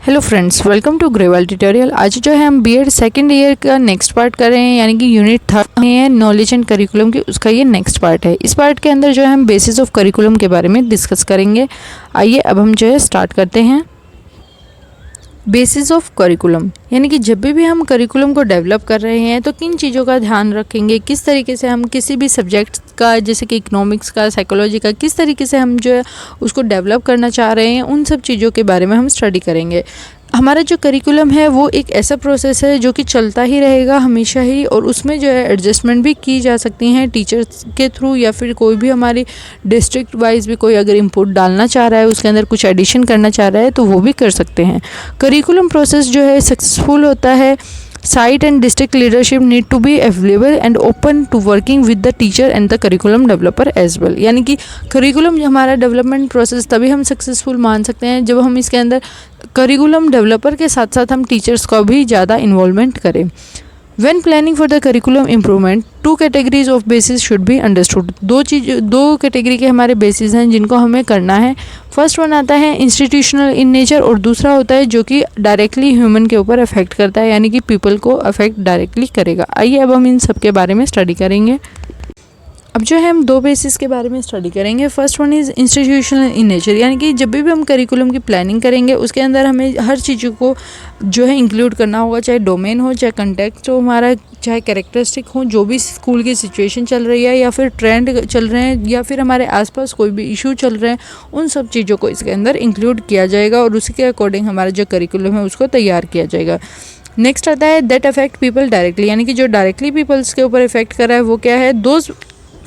Hello friends, welcome to Grewal tutorial. आज जो है हम बीएड सेकंड ईयर का नेक्स्ट पार्ट कर रहे हैं, यानी कि यूनिट 3 में है नॉलेज एंड करिकुलम की, उसका ये नेक्स्ट पार्ट है। इस पार्ट के अंदर जो है हम बेसिस ऑफ करिकुलम के बारे में डिस्कस करेंगे। आइए अब हम जो है स्टार्ट करते हैं। बेसिस ऑफ करिकुलम, यानी कि जब भी हम करिकुलम को डेवलप कर रहे हैं तो किन चीज़ों का ध्यान रखेंगे, किस तरीके से हम किसी भी सब्जेक्ट का, जैसे कि इकोनॉमिक्स का, साइकोलॉजी का, किस तरीके से हम जो है उसको डेवलप करना चाह रहे हैं, उन सब चीज़ों के बारे में हम स्टडी करेंगे। हमारा जो करिकुलम है वो एक ऐसा प्रोसेस है जो कि चलता ही रहेगा हमेशा ही, और उसमें जो है एडजस्टमेंट भी की जा सकती हैं टीचर्स के थ्रू, या फिर कोई भी हमारी डिस्ट्रिक्ट वाइज भी कोई अगर इनपुट डालना चाह रहा है, उसके अंदर कुछ एडिशन करना चाह रहा है तो वो भी कर सकते हैं। करिकुलम प्रोसेस जो है सक्सेसफुल होता है, site and district leadership need to be available and open to working with the teacher and the curriculum developer as well. यानी कि करिकुलम हमारा डेवलपमेंट प्रोसेस तभी हम सक्सेसफुल मान सकते हैं जब हम इसके अंदर करिकुलम डेवलपर के साथ साथ हम टीचर्स को भी ज़्यादा इन्वॉल्वमेंट करें। When planning for the curriculum improvement, two categories of basis should be understood। दो कैटेगरी के हमारे बेसिस हैं जिनको हमें करना है। फर्स्ट वन आता है इंस्टीट्यूशनल इन नेचर, और दूसरा होता है जो कि डायरेक्टली ह्यूमन के ऊपर अफेक्ट करता है, यानी कि पीपल को अफेक्ट डायरेक्टली करेगा। आइए अब हम इन सब के बारे में स्टडी करेंगे। अब जो है हम दो बेसिस के बारे में स्टडी करेंगे। First one is institutional in nature, यानी कि जब भी हम करिकुलम की प्लानिंग करेंगे उसके अंदर हमें हर चीज़ों को जो है इंक्लूड करना होगा, चाहे डोमेन हो, चाहे कंटेक्स्ट हो हमारा, चाहे कैरेक्टरिस्टिक हो, जो भी स्कूल की सिचुएशन चल रही है या फिर ट्रेंड चल रहे हैं या फिर हमारे आसपास कोई भी इशू चल रहे हैं, उन सब चीज़ों को इसके अंदर इंक्लूड किया जाएगा और उसी के अकॉर्डिंग हमारा जो करिकुलम है उसको तैयार किया जाएगा। नेक्स्ट आता है दैट अफेक्ट पीपल डायरेक्टली, यानी कि जो डायरेक्टली पीपल्स के ऊपर इफेक्ट कर रहा है वो क्या है, दोज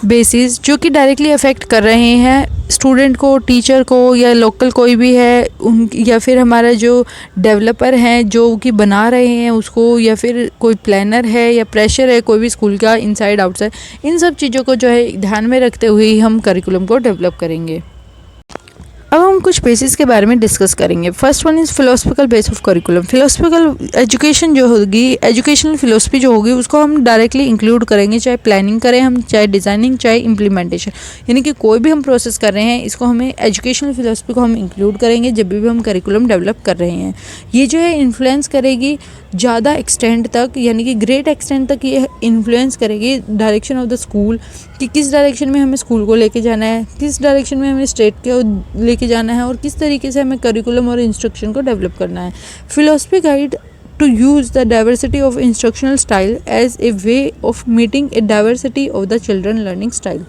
बेसिस जो कि डायरेक्टली अफेक्ट कर रहे हैं स्टूडेंट को, टीचर को, या लोकल कोई भी है उन, या फिर हमारा जो डेवलपर हैं जो कि बना रहे हैं उसको, या फिर कोई प्लानर है या प्रेशर है कोई भी स्कूल का इनसाइड आउटसाइड, इन सब चीज़ों को जो है ध्यान में रखते हुए ही हम करिकुलम को डेवलप करेंगे। अब हम कुछ बेसिस के बारे में डिस्कस करेंगे। First one is philosophical base of curriculum. Philosophical education जो होगी, एजुकेशनल फिलोसफी जो होगी उसको हम डायरेक्टली इंक्लूड करेंगे, चाहे प्लानिंग करें हम, चाहे डिज़ाइनिंग, चाहे इम्प्लीमेंटेशन, यानी कि कोई भी हम प्रोसेस कर रहे हैं इसको हमें एजुकेशनल फिलोसफी को हम इंक्लूड करेंगे जब भी हम करिकुलम डेवलप कर रहे हैं। ये जो है इन्फ्लुएंस करेगी ज़्यादा एक्सटेंड तक, यानी कि ग्रेट एक्सटेंड तक ये इन्फ्लुएंस करेगी डायरेक्शन ऑफ द स्कूल, कि किस डायरेक्शन में हमें स्कूल को लेके जाना है, किस डायरेक्शन में हमें स्टेट को लेके जाना है, और किस तरीके से हमें करिकुलम और इंस्ट्रक्शन को डेवलप करना है। Philosophy guide to use the diversity of instructional style as a way of meeting a diversity of the children learning style.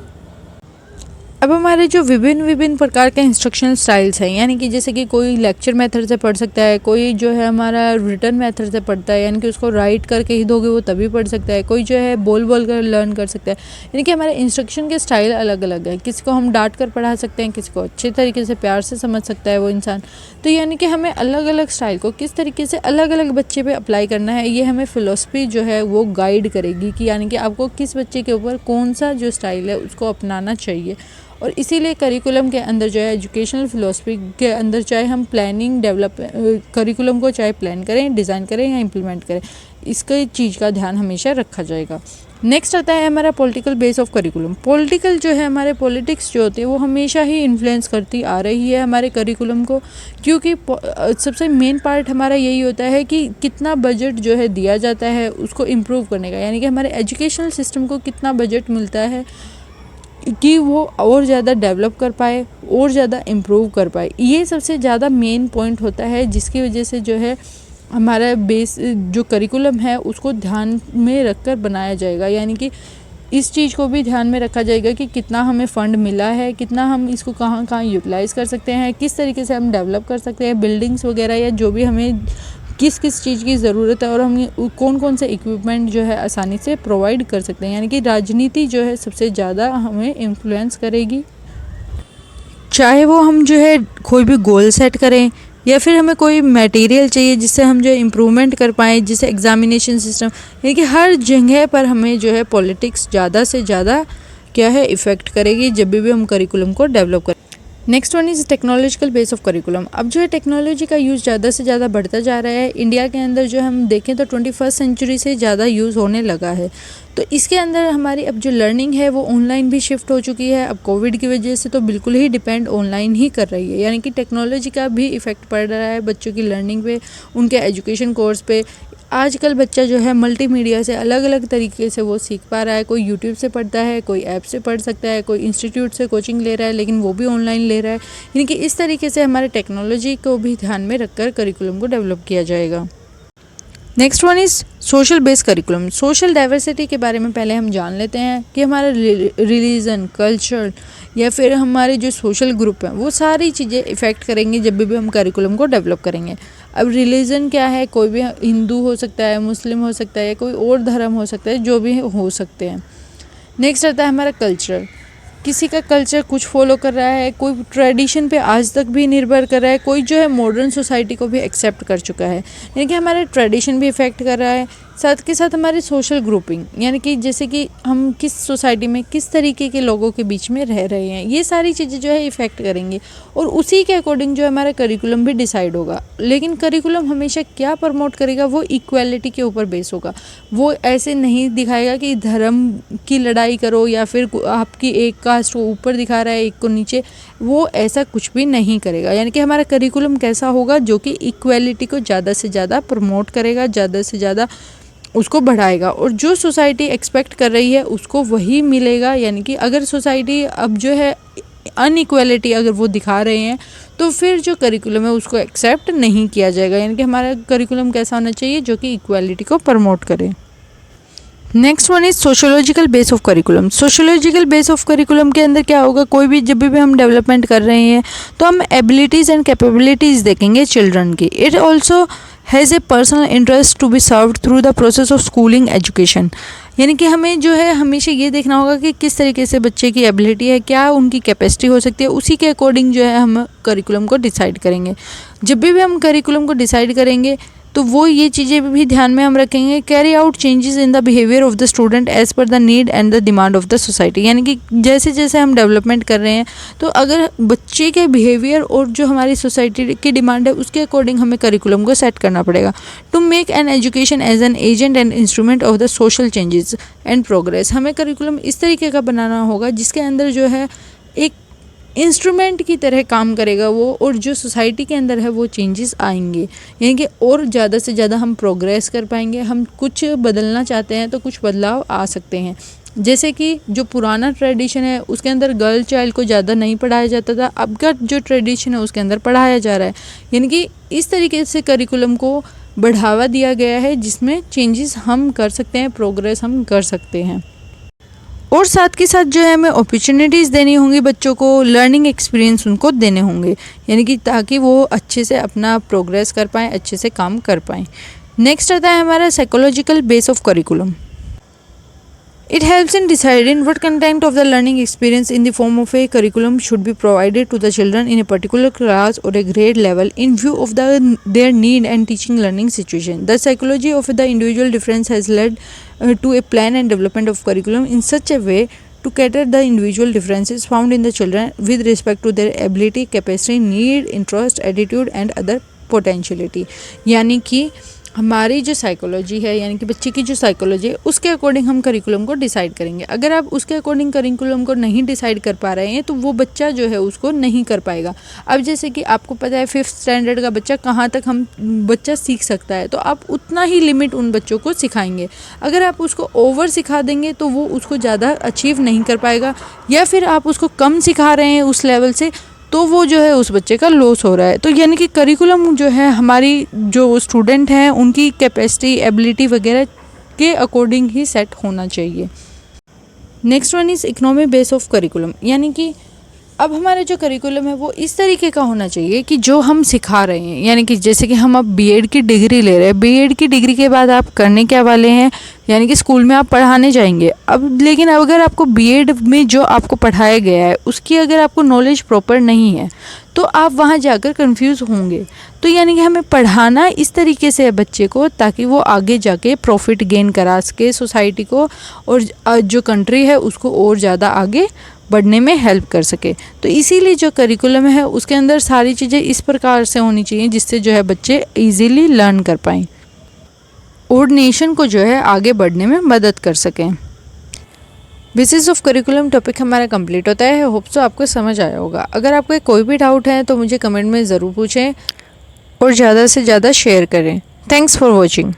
अब हमारे जो विभिन्न प्रकार के इंस्ट्रक्शनल स्टाइल्स हैं, यानी कि जैसे कि कोई लेक्चर मेथड से पढ़ सकता है, कोई जो है हमारा रिटन मेथड से पढ़ता है, यानी कि उसको राइट करके ही दोगे वो तभी पढ़ सकता है, कोई जो है बोल कर लर्न कर सकता है, यानी कि हमारे इंस्ट्रक्शन के स्टाइल अलग अलग है। किसी को हम डांट कर पढ़ा सकते हैं, किसी को अच्छे तरीके से प्यार से समझ सकता है वो इंसान। तो यानी कि हमें अलग अलग स्टाइल को किस तरीके से अलग अलग बच्चे पे अप्लाई करना है, ये हमें फ़िलोसफी जो है वो गाइड करेगी कि यानी कि आपको किस बच्चे के ऊपर कौन सा जो स्टाइल है उसको अपनाना चाहिए। और इसीलिए करिकुलम के अंदर जो है एजुकेशनल फ़िलोसफी के अंदर, चाहे हम प्लानिंग डेवलप करिकुलम को चाहे प्लान करें, डिज़ाइन करें या इम्प्लीमेंट करें, इसका चीज़ का ध्यान हमेशा रखा जाएगा। नेक्स्ट आता है हमारा political base of curriculum. Political जो है हमारे पॉलिटिक्स जो होती है वो हमेशा ही इन्फ्लुएंस करती आ रही है हमारे करिकुलम को, क्योंकि सबसे मेन पार्ट हमारा यही होता है कि कितना बजट जो है दिया जाता है उसको इम्प्रूव करने का, यानी कि हमारे एजुकेशनल सिस्टम को कितना बजट मिलता है कि वो और ज़्यादा डेवलप कर पाए और ज़्यादा इम्प्रूव कर पाए। ये सबसे ज़्यादा मेन पॉइंट होता है जिसकी वजह से जो है हमारा बेस जो करिकुलम है उसको ध्यान में रखकर बनाया जाएगा, यानी कि इस चीज़ को भी ध्यान में रखा जाएगा कि कितना हमें फ़ंड मिला है, कितना हम इसको कहाँ कहाँ यूटिलाइज़ कर सकते हैं, किस तरीके से हम डेवलप कर सकते हैं बिल्डिंग्स वगैरह, या जो भी हमें किस किस चीज़ की ज़रूरत है, और हम कौन कौन से इक्विपमेंट जो है आसानी से प्रोवाइड कर सकते हैं। यानी कि राजनीति जो है सबसे ज़्यादा हमें इन्फ्लुएंस करेगी, चाहे वो हम जो है कोई भी गोल सेट करें या फिर हमें कोई मटेरियल चाहिए जिससे हम जो है इम्प्रूवमेंट कर पाएँ, जिससे एग्जामिनेशन सिस्टम, यानी कि हर जगह पर हमें जो है पॉलिटिक्स ज़्यादा से ज़्यादा क्या है इफ़ेक्ट करेगी जब भी हम करिकुलम को डेवलप करें। Next one is technological base of curriculum. अब जो है टेक्नोलॉजी का यूज़ ज़्यादा से ज़्यादा बढ़ता जा रहा है। इंडिया के अंदर जो हम देखें तो 21st सेंचुरी से ज़्यादा यूज़ होने लगा है। तो इसके अंदर हमारी अब जो लर्निंग है वो ऑनलाइन भी शिफ्ट हो चुकी है। अब कोविड की वजह से तो बिल्कुल ही डिपेंड ऑनलाइन ही कर रही है, यानी कि टेक्नोलॉजी का भी इफ़ेक्ट पड़ रहा है बच्चों की लर्निंग पे, उनके एजुकेशन कोर्स पे। आजकल बच्चा जो है मल्टीमीडिया से अलग अलग तरीके से वो सीख पा रहा है। कोई यूट्यूब से पढ़ता है, कोई ऐप से पढ़ सकता है, कोई इंस्टीट्यूट से कोचिंग ले रहा है, लेकिन वो भी ऑनलाइन ले रहा है। यानी कि इस तरीके से हमारे टेक्नोलॉजी को भी ध्यान में रखकर करिकुलम को डेवलप किया जाएगा। Next one is social based curriculum. Social diversity के बारे में पहले हम जान लेते हैं कि हमारा रिलीजन, कल्चर या फिर हमारे जो सोशल ग्रुप हैं वो सारी चीज़ें इफ़ेक्ट करेंगी जब भी हम करिकुलम को डेवलप करेंगे। अब रिलीजन क्या है, कोई भी हिंदू हो सकता है, मुस्लिम हो सकता है, या कोई और धर्म हो सकता है, जो भी हो सकते हैं। नेक्स्ट आता है हमारा कल्चर। किसी का कल्चर कुछ फॉलो कर रहा है, कोई ट्रेडिशन पे आज तक भी निर्भर कर रहा है, कोई जो है मॉडर्न सोसाइटी को भी एक्सेप्ट कर चुका है। यानी कि हमारे ट्रेडिशन भी इफ़ेक्ट कर रहा है, साथ के साथ हमारी सोशल ग्रुपिंग, यानी कि जैसे कि हम किस सोसाइटी में किस तरीके के लोगों के बीच में रह रहे हैं, ये सारी चीज़ें जो है इफ़ेक्ट करेंगी और उसी के अकॉर्डिंग जो है हमारा करिकुलम भी डिसाइड होगा। लेकिन करिकुलम हमेशा क्या प्रमोट करेगा, वो इक्वालिटी के ऊपर बेस होगा। वो ऐसे नहीं दिखाएगा कि धर्म की लड़ाई करो या फिर आपकी एक कास्ट को ऊपर दिखा रहा है एक को नीचे, वो ऐसा कुछ भी नहीं करेगा। यानी कि हमारा करिकुलम कैसा होगा, जो कि इक्वालिटी को ज़्यादा से ज़्यादा प्रमोट करेगा, ज़्यादा से ज़्यादा उसको बढ़ाएगा और जो सोसाइटी एक्सपेक्ट कर रही है उसको वही मिलेगा। यानी कि अगर सोसाइटी अब जो है अनइक्वालिटी अगर वो दिखा रहे हैं तो फिर जो करिकुलम है उसको एक्सेप्ट नहीं किया जाएगा। यानी कि हमारा करिकुलम कैसा होना चाहिए, जो कि इक्वालिटी को प्रमोट करे। Next one is sociological base of curriculum. Sociological base of curriculum के अंदर क्या होगा, कोई भी जब भी हम डेवलपमेंट कर रहे हैं तो हम एबिलिटीज़ एंड कैपेबिलिटीज़ देखेंगे चिल्ड्रन की। It also has a personal interest to be served through the process of schooling education. यानी कि हमें जो है हमेशा ये देखना होगा कि किस तरीके से बच्चे की एबिलिटी है, क्या उनकी कैपेसिटी हो सकती है, उसी के अकॉर्डिंग जो है हम करिकुलम को डिसाइड करेंगे। जब भी हम करिकुलम को डिसाइड करेंगे तो वो ये चीज़ें भी ध्यान में हम रखेंगे, carry out changes in the behaviour of the student as per the need and the demand of the society. यानी कि जैसे जैसे हम डेवलपमेंट कर रहे हैं तो अगर बच्चे के बिहेवियर और जो हमारी सोसाइटी की डिमांड है उसके अकॉर्डिंग हमें करिकुलम को सेट करना पड़ेगा to make an education as an agent and instrument of the social changes and progress. हमें करिकुलम इस तरीके का बनाना होगा जिसके अंदर जो है एक इंस्ट्रूमेंट की तरह काम करेगा वो, और जो सोसाइटी के अंदर है वो चेंजेस आएंगे। यानी कि और ज़्यादा से ज़्यादा हम प्रोग्रेस कर पाएंगे। हम कुछ बदलना चाहते हैं तो कुछ बदलाव आ सकते हैं। जैसे कि जो पुराना ट्रेडिशन है उसके अंदर गर्ल चाइल्ड को ज़्यादा नहीं पढ़ाया जाता था, अब का जो ट्रेडिशन है उसके अंदर पढ़ाया जा रहा है। यानी कि इस तरीके से करिकुलम को बढ़ावा दिया गया है जिसमें चेंजेस हम कर सकते हैं, प्रोग्रेस हम कर सकते हैं। और साथ के साथ जो है हमें अपॉर्चुनिटीज़ देनी होंगी बच्चों को, लर्निंग एक्सपीरियंस उनको देने होंगे, यानी कि ताकि वो अच्छे से अपना प्रोग्रेस कर पाएँ, अच्छे से काम कर पाएँ। नेक्स्ट आता है हमारा psychological base of curriculum. It helps in deciding what content of the learning experience in the form of a curriculum should be provided to the children in a particular class or a grade level in view of their need and teaching learning situation. The psychology of the individual difference has led to a plan and development of curriculum in such a way to cater the individual differences found in the children with respect to their ability, capacity, need, interest, attitude and other potentiality. यानी कि हमारी जो psychology है, यानी कि बच्चे की जो साइकोलॉजी है उसके अकॉर्डिंग हम करिकुलम को डिसाइड करेंगे। अगर आप उसके अकॉर्डिंग करिकुलम को नहीं डिसाइड कर पा रहे हैं तो वो बच्चा जो है उसको नहीं कर पाएगा। अब जैसे कि आपको पता है 5th स्टैंडर्ड का बच्चा कहाँ तक बच्चा सीख सकता है, तो आप उतना ही लिमिट उन बच्चों को सिखाएंगे। अगर आप उसको ओवर सिखा देंगे तो वो उसको ज़्यादा अचीव नहीं कर पाएगा, या फिर आप उसको कम सिखा रहे हैं उस लेवल से तो वो जो है उस बच्चे का लॉस हो रहा है। तो यानी कि करिकुलम जो है हमारी जो स्टूडेंट हैं उनकी कैपेसिटी, एबिलिटी वगैरह के अकॉर्डिंग ही सेट होना चाहिए। Next one is economy base of curriculum. यानी कि अब हमारा जो करिकुलम है वो इस तरीके का होना चाहिए कि जो हम सिखा रहे हैं, यानी कि जैसे कि हम अब बीएड की डिग्री ले रहे हैं, बीएड की डिग्री के बाद आप करने क्या वाले हैं, यानी कि स्कूल में आप पढ़ाने जाएंगे। अब लेकिन अगर आपको बीएड में जो आपको पढ़ाया गया है उसकी अगर आपको नॉलेज प्रॉपर नहीं है तो आप वहाँ जाकर कंफ्यूज होंगे। तो यानी कि हमें पढ़ाना इस तरीके से है बच्चे को ताकि वो आगे जाके प्रॉफिट गेन करा सके सोसाइटी को और जो कंट्री है उसको और ज़्यादा आगे बढ़ने में हेल्प कर सके। तो इसीलिए जो करिकुलम है उसके अंदर सारी चीज़ें इस प्रकार से होनी चाहिए जिससे जो है बच्चे ईज़िली लर्न कर पाएँ और नेशन को जो है आगे बढ़ने में मदद कर सकें। बेसिस ऑफ करिकुलम टॉपिक हमारा कंप्लीट होता है। होप सो आपको समझ आया होगा। अगर आपको कोई भी डाउट है तो मुझे कमेंट में ज़रूर पूछें और ज़्यादा से ज़्यादा शेयर करें। Thanks for watching.